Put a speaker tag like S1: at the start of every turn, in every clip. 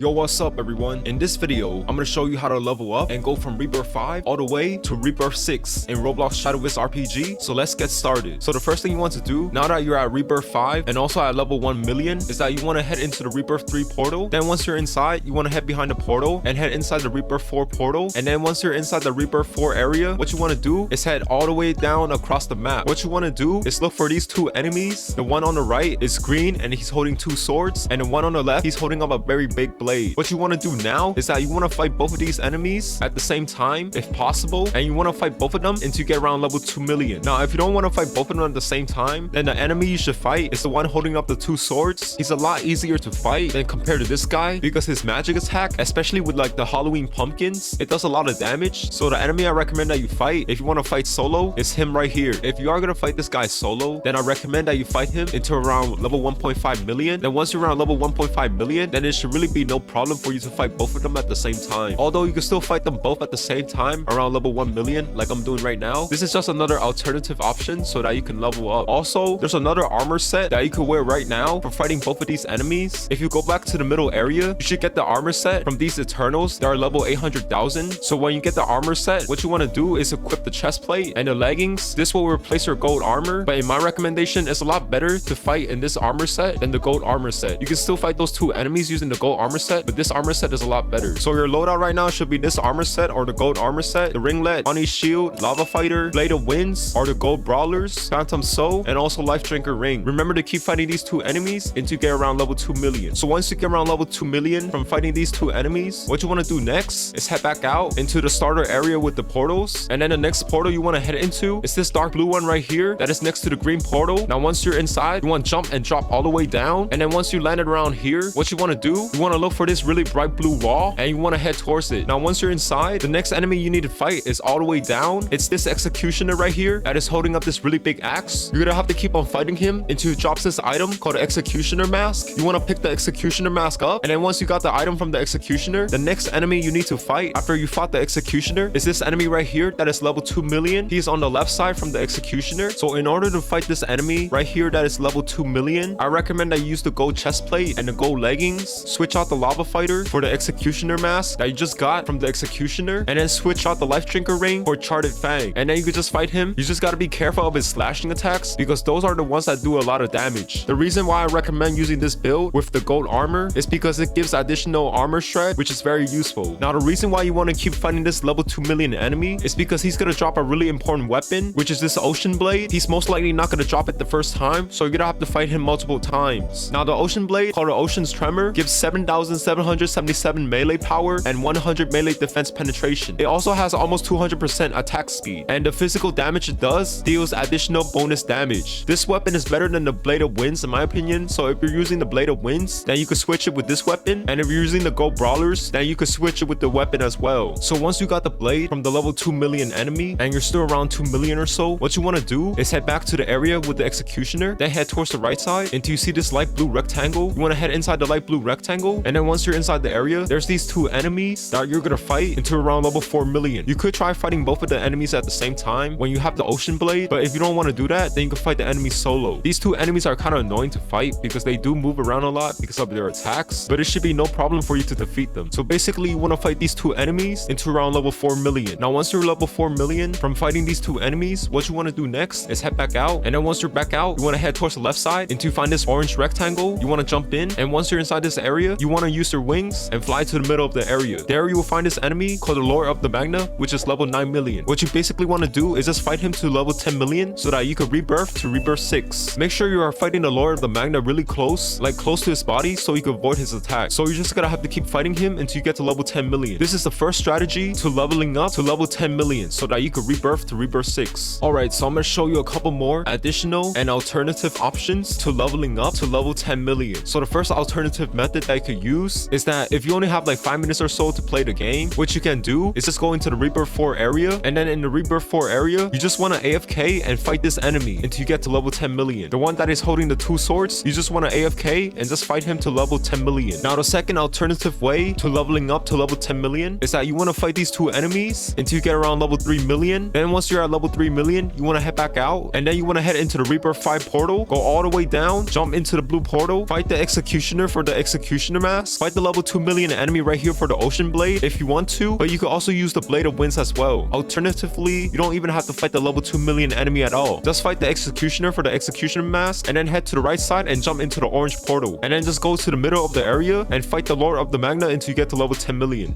S1: Yo, what's up everyone? In this video, I'm gonna show you how to level up and go from Rebirth 5 all the way to Rebirth 6 in Roblox Shadovis RPG. So let's get started. So the first thing you want to do, now that you're at Rebirth 5 and also at level 1 million, is that you want to head into the Rebirth 3 portal. Then once you're inside, you want to head behind the portal and head inside the Rebirth 4 portal. And then once you're inside the Rebirth 4 area, what you want to do is head all the way down across the map. What you want to do is look for these two enemies. The one on the right is green and he's holding two swords, and the one on the left, he's holding up a very big blade. What you want to do now is that you want to fight both of these enemies at the same time if possible, and you want to fight both of them until you get around level 2 million. Now if you don't want to fight both of them at the same time, then the enemy you should fight is the one holding up the two swords. He's a lot easier to fight than compared to this guy because his magic attack, especially with like the Halloween pumpkins, it does a lot of damage. So the enemy I recommend that you fight if you want to fight solo is him right here. If you are going to fight this guy solo, then I recommend that you fight him until around level 1.5 million. Then once you're around level 1.5 million, then it should really be no problem for you to fight both of them at the same time. Although you can still fight them both at the same time around level 1 million like I'm doing right now. This is just another alternative option so that you can level up. Also, there's another armor set that you can wear right now for fighting both of these enemies. If you go back to the middle area, you should get the armor set from these Eternals that are level 800,000. So when you get the armor set, what you want to do is equip the chest plate and the leggings. This will replace your gold armor, but in my recommendation, it's a lot better to fight in this armor set than the gold armor set. You can still fight those two enemies using the gold armor set, but this armor set is a lot better. So your loadout right now should be this armor set or the gold armor set. The ringlet, bunny shield, lava fighter, blade of winds are the gold brawlers, phantom soul, and also life drinker ring. Remember to keep fighting these two enemies until you get around level 2 million. So once you get around level 2 million from fighting these two enemies, what you want to do next is head back out into the starter area with the portals. And then the next portal you want to head into is this dark blue one right here that is next to the green portal. Now once you're inside, you want to jump and drop all the way down. And then once you landed around here, what you want to do, you want to look for this really bright blue wall and you want to head towards it. Now once you're inside, the next enemy you need to fight is all the way down. It's this executioner right here that is holding up this really big axe. You're gonna have to keep on fighting him until he drops this item called the executioner mask. You want to pick the executioner mask up, and then once you got the item from the executioner, the next enemy you need to fight after you fought the executioner is this enemy right here that is level 2 million. He's on the left side from the executioner. So in order to fight this enemy right here that is level 2 million, I recommend that you use the gold chest plate and the gold leggings. Switch out the lava fighter for the executioner mask that you just got from the executioner, and then switch out the life drinker ring for charted fang, and then you could just fight him. You just got to be careful of his slashing attacks because those are the ones that do a lot of damage. The reason why I recommend using this build with the gold armor is because it gives additional armor shred, which is very useful. Now the reason why you want to keep fighting this level 2 million enemy is because he's going to drop a really important weapon, which is this ocean blade. He's most likely not going to drop it the first time, so you're gonna have to fight him multiple times. Now the ocean blade, called the Ocean's Tremor, gives 7,777 melee power and 100 melee defense penetration. It also has almost 200% attack speed, and the physical damage it does deals additional bonus damage. This weapon is better than the blade of winds in my opinion, so if you're using the blade of winds, then you could switch it with this weapon, and if you're using the gold brawlers, then you could switch it with the weapon as well. So once you got the blade from the level 2 million enemy and you're still around 2 million or so, what you want to do is head back to the area with the executioner, then head towards the right side until you see this light blue rectangle. You want to head inside the light blue rectangle, and then once you're inside the area, there's these two enemies that you're gonna fight until around level 4 million. You could try fighting both of the enemies at the same time when you have the ocean blade, but if you don't want to do that, then you can fight the enemies solo. These two enemies are kind of annoying to fight because they do move around a lot because of their attacks, but it should be no problem for you to defeat them. So basically you want to fight these two enemies until around level 4 million. Now once you're level 4 million from fighting these two enemies, what you want to do next is head back out, and then once you're back out, you want to head towards the left side until you find this orange rectangle. You want to jump in, and once you're inside this area, you want to use your wings and fly to the middle of the area. There you will find this enemy called the Lord of the Magna, which is level 9 million. What you basically want to do is just fight him to level 10 million so that you can rebirth to Rebirth 6. Make sure you are fighting the Lord of the Magna really close, like close to his body, so you can avoid his attack. So you're just gonna have to keep fighting him until you get to level 10 million. This is the first strategy to leveling up to level 10 million so that you can rebirth to Rebirth 6. Alright, so I'm gonna show you a couple more additional and alternative options to leveling up to level 10 million. So the first alternative method that you could use is that if you only have like 5 minutes or so to play the game, what you can do is just go into the Rebirth 4 area, and then in the Rebirth 4 area, you just want to AFK and fight this enemy until you get to level 10 million. The one that is holding the two swords, you just want to AFK and just fight him to level 10 million. Now the second alternative way to leveling up to level 10 million is that you want to fight these two enemies until you get around level 3 million. Then once you're at level 3 million, you want to head back out, and then you want to head into the Rebirth 5 portal, go all the way down, jump into the blue portal, fight the executioner for the executioner mask, mask, fight the level 2 million enemy right here for the ocean blade if you want to, but you could also use the blade of winds as well. Alternatively, you don't even have to fight the level 2 million enemy at all. Just fight the executioner for the executioner mask and then head to the right side and jump into the orange portal, and then just go to the middle of the area and fight the Lord of the Magna until you get to level 10 million.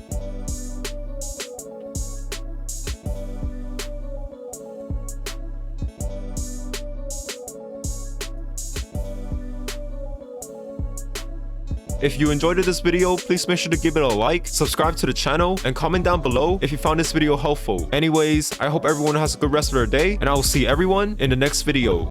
S1: If you enjoyed this video, please make sure to give it a like, subscribe to the channel, and comment down below if you found this video helpful. Anyways, I hope everyone has a good rest of their day, and I will see everyone in the next video.